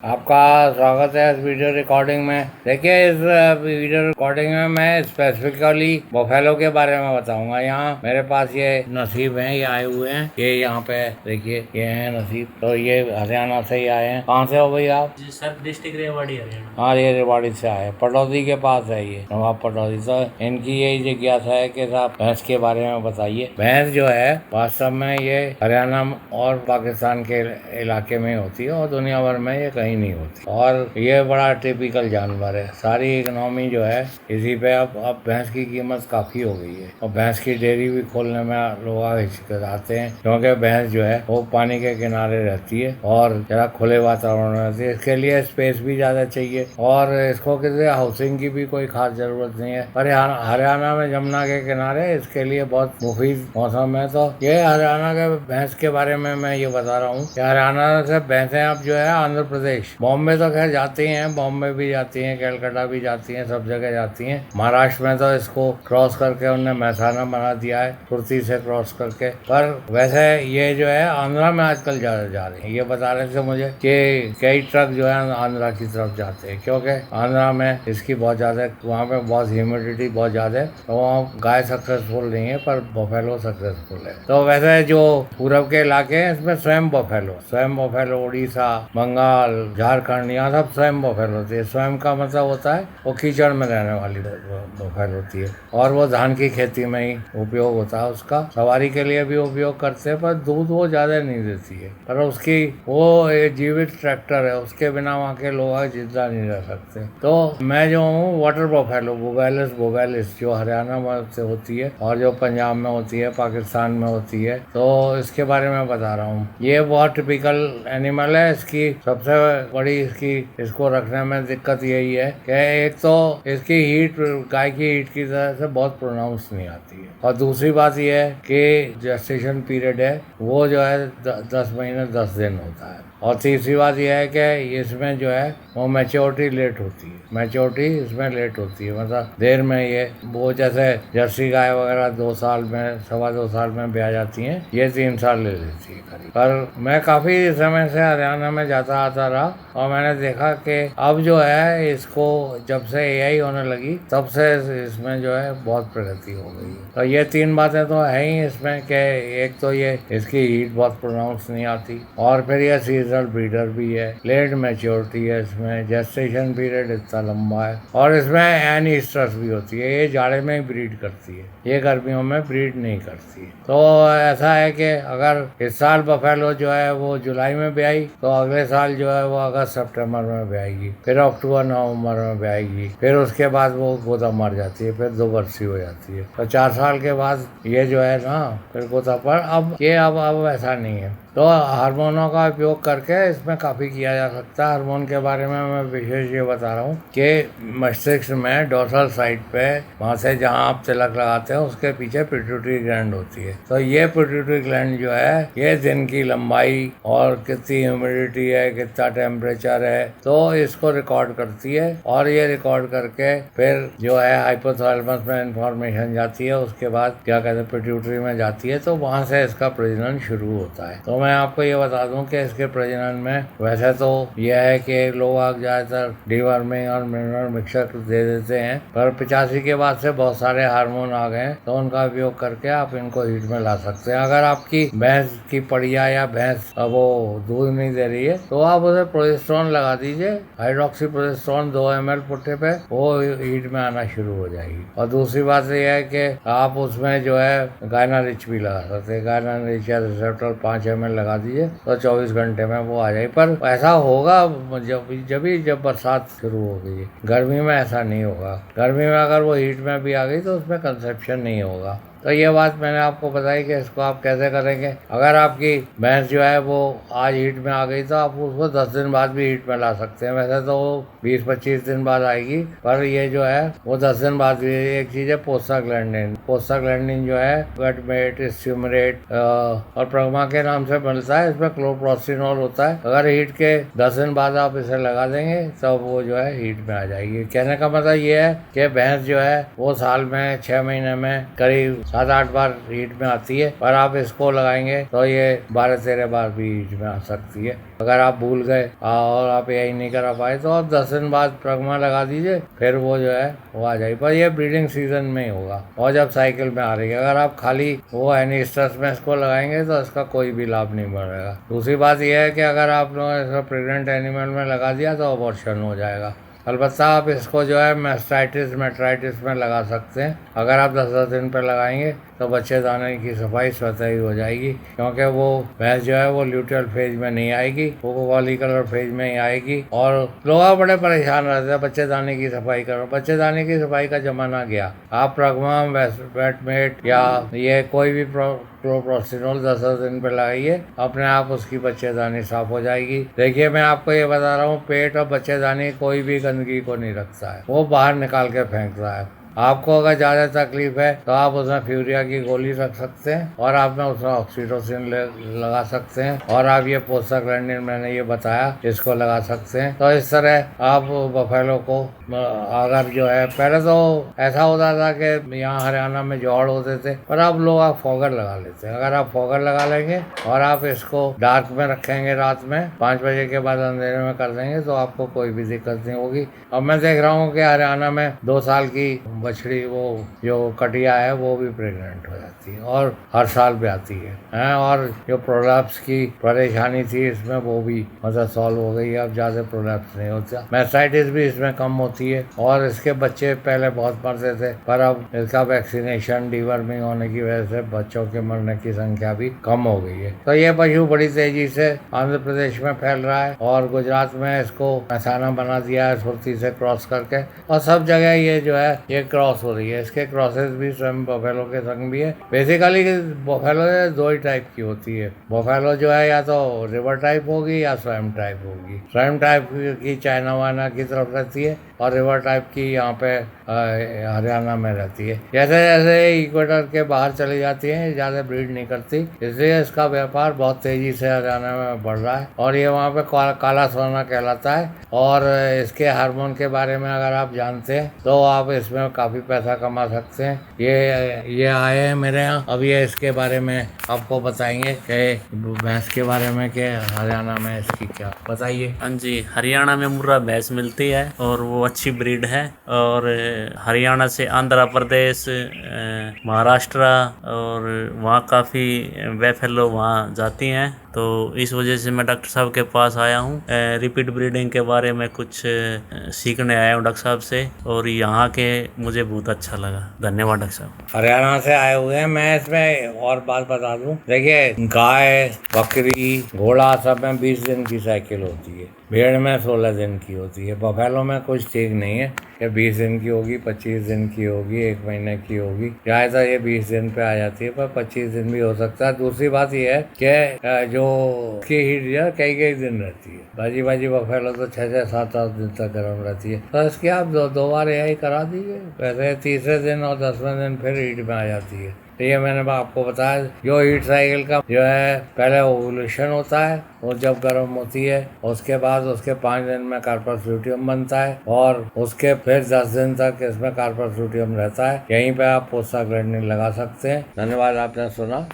आपका स्वागत है इस वीडियो रिकॉर्डिंग में। देखिए, इस वीडियो रिकॉर्डिंग में मैं स्पेसिफिकली बफेलो के बारे में बताऊंगा। यहाँ मेरे पास ये नसीब हैं, ये आए हुए हैं। ये यहाँ पे देखिए, ये हैं नसीब। तो ये हरियाणा से ही आए हैं। कहाँ से हो भाई आप? जी सर, डिस्ट्रिक्ट रेवाड़ी हरियाणा। हाँ, ये रेवाड़ी से आए, पटौदी के पास है ये, नवाब पटौदी। तो इनकी यही जिज्ञासा है कि साहब भैंस के बारे में बताइए। भैंस जो है वास्तव में ये हरियाणा और पाकिस्तान के इलाके में होती है और दुनिया भर में ये कहीं नहीं होती। और ये बड़ा टिपिकल जानवर है। सारी इकोनॉमी जो है इसी पे अब भैंस की कीमत काफी हो गई है और भैंस की डेयरी भी खोलने में लोग हिचकिचाते हैं, क्योंकि भैंस जो है वो पानी के किनारे रहती है और जरा खुले वातावरण में रहती है। इसके लिए स्पेस भी ज्यादा चाहिए और इसको किसी हाउसिंग की भी कोई खास जरूरत नहीं है। पर हरियाणा में जमुना के किनारे इसके लिए बहुत मुफीद मौसम है। तो ये हरियाणा के भैंस के बारे में मैं ये बता रहा हूँ कि हरियाणा से भैंसें अब जो है आंध्र प्रदेश, बॉम्बे तो खैर जाती हैं, बॉम्बे भी जाती हैं, कलकत्ता भी जाती हैं, सब जगह जाती हैं। महाराष्ट्र में तो इसको क्रॉस करके उन्होंने महसाना बना दिया है, कुर्ती से क्रॉस करके। पर वैसे ये जो है आंध्रा में आजकल जा रही है। ये बता रहे थे मुझे कि कई ट्रक जो है आंध्रा की तरफ जाते हैं, क्योंकि आंध्रा में इसकी बहुत ज्यादा, वहाँ पे बहुत ह्यूमिडिटी बहुत ज्यादा है, तो वहाँ गाय सक्सेसफुल नहीं है पर बफेलो सक्सेसफुल है। तो वैसे जो पूरब के इलाके हैं इसमें स्वयं बफेलो, उड़ीसा, बंगाल, झारखंड, यहाँ सब स्वयं बफेलो होती है। स्वयं का मतलब होता है वो कीचड़ में रहने वाली बफेलो होती है और वो धान की खेती में ही उपयोग होता है। उसका सवारी के लिए भी उपयोग करते हैं, पर दूध वो ज्यादा नहीं देती है। पर उसकी वो एक जीवित ट्रैक्टर है, उसके बिना वहाँ के लोग जिंदा नहीं रह सकते। तो मैं जो हूँ वाटर बफेलो, बोगैलिस जो हरियाणा में से होती है और जो पंजाब में होती है, पाकिस्तान में होती है, तो इसके बारे में बता रहा हूँ। ये बहुत टिपिकल एनिमल है। इसकी सबसे बड़ी इसको रखने में दिक्कत यही है कि एक तो इसकी हीट गाय की हीट की तरह से बहुत प्रोनाउंस नहीं आती है, और दूसरी बात यह है कि जेस्टेशन पीरियड है वो जो है 10 महीने 10 दिन होता है। और तीसरी बात यह है कि इसमें जो है वो मैच्योरिटी लेट होती है, मैच्योरिटी इसमें लेट होती है, मतलब देर में ये वो जैसे जर्सी गाय वगैरह 2 साल में, 2.25 साल में ब्याह जाती हैं, ये 3 साल ले लेती है करीब। पर मैं काफ़ी समय से हरियाणा में जाता आता रहा और मैंने देखा कि अब जो है इसको जब से एआई होने लगी तब से इसमें जो है बहुत प्रगति हो गई है। तो ये 3 बातें तो है ही इसमें कि एक तो ये इसकी हीट बहुत प्रोनाउंस नहीं आती, और फिर ये सीजनल ब्रीडर भी है, लेट मैच्योरिटी है इसमें, जेस्टेशन पीरियड इतना लंबा है, और इसमें एनीस्ट्रस भी होती है। ये जाड़े में ही ब्रीड करती है, ये गर्मियों में ब्रीड नहीं करती है। तो ऐसा है कि अगर इस साल बफेलो जो है वो जुलाई में ब्याई तो अगले साल जो है वो अगस्त सितंबर में ब्याएगी, फिर अक्टूबर नवंबर में ब्याएगी, फिर उसके बाद वो गोदा मर जाती है, फिर 2 बरसी हो जाती है। तो 4 साल के बाद ये जो है ना फिर गोदा पर अब ऐसा नहीं है। तो हार्मोनों का उपयोग करके इसमें काफ़ी किया जा सकता है। हार्मोन के बारे में मैं विशेष ये बता रहा हूँ कि मस्तिष्क में डोर्सल साइड पे, वहाँ से जहाँ आप तिलक लगाते हैं उसके पीछे पिट्यूटरी ग्लैंड होती है। तो ये पिट्यूटरी ग्लैंड जो है ये दिन की लंबाई और कितनी ह्यूमिडिटी है, कितना टेम्परेचर है, तो इसको रिकॉर्ड करती है, और ये रिकॉर्ड करके फिर जो है हाइपोथैलेमस में इंफॉर्मेशन जाती है, उसके बाद क्या कहते हैं पिट्यूटरी में जाती है, तो वहाँ से इसका प्रजनन शुरू होता है। तो मैं आपको ये बता दूं कि इसके प्रजनन में वैसे तो यह है कि लोग ज़्यादातर डीवर्मिंग और मिनरल मिक्सचर दे देते हैं, पर 85 के बाद से बहुत सारे हार्मोन आ गए हैं, तो उनका उपयोग करके आप इनको हीट में ला सकते हैं। अगर आपकी भैंस की पड़िया या भैंस वो दूध नहीं दे रही है तो आप उसे प्रोजेस्टेरोन लगा दीजिए, हाइड्रोक्सी प्रोजेस्टेरोन 2 ml पुट्टे पे, वो हीट में आना शुरू हो जाएगी। और दूसरी बात यह है कि आप उसमें जो है गायना रिच भी लगा सकते हैं, गायना रिच या रिसेप्टर 5 ml लगा दीजिए तो 24 घंटे में वो आ जाए। पर ऐसा होगा जब बरसात शुरू हो गई। गर्मी में ऐसा नहीं होगा। गर्मी में अगर वो हीट में भी आ गई तो उसमें कंसेप्शन नहीं होगा। तो ये बात मैंने आपको बताई कि इसको आप कैसे करेंगे। अगर आपकी भैंस जो है वो आज हीट में आ गई तो आप उसको 10 दिन बाद भी हीट में ला सकते हैं। वैसे तो वो 20-25 दिन बाद आएगी, पर ये जो है वो 10 दिन बाद भी। एक चीज़ है प्रोस्टाग्लैंडिन, प्रोस्टाग्लैंडिन जो है वेटमेट, स्टिमुलेट और प्रमा के नाम से मिलता है। इसमें क्लोप्रोस्टिनोल होता है। अगर हीट के 10 दिन बाद आप इसे लगा देंगे तो वो जो है हीट में आ जाएगी। कहने का मतलब ये है कि भैंस जो है वो साल में 6 महीने में करीब 7-8 बार हीट में आती है, पर आप इसको लगाएंगे तो ये 12-13 बार भी हीट में आ सकती है। अगर आप भूल गए और आप यही नहीं करा पाए तो आप 10 दिन बाद प्रमा लगा दीजिए, फिर वो जो है वो आ जाएगी। पर ये ब्रीडिंग सीजन में ही होगा और जब साइकिल में आ रही है। अगर आप खाली वो एनी स्ट्रेस में इसको लगाएंगे तो इसका कोई भी लाभ नहीं बढ़ेगा। दूसरी बात यह है कि अगर आप लोगों ने प्रेग्नेंट एनिमल में लगा दिया तो अबॉर्शन हो जाएगा। अलबत्ता आप इसको जो है मैस्टाइटिस मेट्राइटिस में लगा सकते हैं। अगर आप 10-10 दिन पर लगाएंगे तो बच्चेदानी की सफाई स्वतः ही हो जाएगी, क्योंकि वो भैंस जो है वो ल्यूटियल फेज में नहीं आएगी, वो वॉलिकुलर फेज में ही आएगी। और लोग बड़े परेशान रहते हैं बच्चेदानी की सफाई करो। बच्चेदानी की सफाई का जमाना गया। आप प्रोग्राम वेटमेट या ये कोई भी क्लोप्रोस्टिनोल 10-10 दिन पे लगाइए, अपने आप उसकी बच्चेदानी साफ हो जाएगी। देखिए मैं आपको ये बता रहा हूँ, पेट और बच्चेदानी कोई भी गंदगी को नहीं रखता है, वो बाहर निकाल के फेंकता है। आपको अगर ज़्यादा तकलीफ है तो आप उसमें फ्यूरिया की गोली रख सकते हैं और आप में उसमें ऑक्सीटोसिन लगा सकते हैं, और आप ये प्रोस्टाग्लैंडिन मैंने ये बताया इसको लगा सकते हैं। तो इस तरह आप बफेलो को अगर जो है, पहले तो ऐसा होता था कि यहाँ हरियाणा में जौड़ होते थे, पर अब लोग आप फॉगर लगा लेते हैं। अगर आप फॉगर लगा लेंगे और आप इसको डार्क में रखेंगे, रात में 5 बजे के बाद अंधेरे में कर देंगे तो आपको कोई भी दिक्कत नहीं होगी। अब मैं देख रहा हूँ कि हरियाणा में 2 साल की बछड़ी वो जो कटिया है वो भी प्रेग्नेंट हो जाती है और हर साल भी आती है और जो प्रोलैप्स की परेशानी थी इसमें वो भी मतलब सॉल्व हो गई है। अब ज़्यादा प्रोलैप्स नहीं होता। मैस्टाइटिस भी इसमें कम होती है और इसके बच्चे पहले बहुत मरते थे, पर अब इसका वैक्सीनेशन डीवर्मिंग होने की वजह से बच्चों के मरने की संख्या भी कम हो गई है। तो ये पशु बड़ी तेजी से आंध्र प्रदेश में फैल रहा है और गुजरात में इसको महसाना बना दिया है सुरती से क्रॉस करके, और सब जगह ये जो है ये क्रॉस हो रही है। इसके क्रॉसेस भी स्वयं बफेलो के संग भी है। बेसिकली बफेलो 2 ही टाइप की होती है। बफेलो जो है या तो रिवर टाइप होगी या स्वयं टाइप होगी। स्वयं टाइप की चाइना वाइना की तरफ रहती है और रिवर टाइप की यहाँ पे हरियाणा में रहती है। जैसे जैसे इक्वेटर के बाहर चली जाती है ज़्यादा ब्रीड नहीं करती, इसलिए इसका व्यापार बहुत तेजी से हरियाणा में बढ़ रहा है और ये वहाँ पे काला सोना कहलाता है। और इसके हार्मोन के बारे में अगर आप जानते हैं तो आप इसमें काफ़ी पैसा कमा सकते हैं। ये आए हैं मेरे यहाँ, अब ये इसके बारे में आपको बताएंगे कि भैंस के बारे में कि हरियाणा में इसकी क्या, बताइए। हाँ जी, हरियाणा में मुर्रा भैंस मिलती है और वो अच्छी ब्रीड है। और हरियाणा से आंध्र प्रदेश, महाराष्ट्र और वहाँ काफ़ी बेफेलो वहाँ जाती हैं। तो इस वजह से मैं डॉक्टर साहब के पास आया हूँ। रिपीट ब्रीडिंग के बारे में कुछ सीखने आया हूँ डॉक्टर साहब से, और यहाँ के मुझे बहुत अच्छा लगा। धन्यवाद डॉक्टर साहब। हरियाणा से आए हुए हैं। मैं इसमें और बात बता दूं, देखिए गाय, बकरी, घोड़ा सब में 20 दिन की साइकिल होती है, भेड़ में 16 दिन की होती है। बफेलो में कुछ ठीक नहीं है कि 20 दिन की होगी, 25 दिन की होगी, 1 महीने की होगी। ज़्यादातर ये 20 दिन पे आ जाती है, पर 25 दिन भी हो सकता है। दूसरी बात ये है कि जो की हीट कई दिन रहती है। बाजी बफेलो तो 6-6, 7-8 दिन तक गर्म रहती है। तो इसकी आप दो बार यही करा दीजिए, वैसे तीसरे दिन और 10वें दिन फिर हीट में आ जाती है। तो ये मैंने आपको बताया, जो हीट साइकिल का जो है पहले ओवुलेशन होता है, वो जब गर्म होती है उसके बाद उसके 5 दिन में कार्पस ल्यूटियम बनता है और उसके फिर 10 दिन तक इसमें कार्पस ल्यूटियम रहता है। यहीं पे आप प्रोस्टाग्लैंडिन लगा सकते हैं। धन्यवाद, आपने सुना।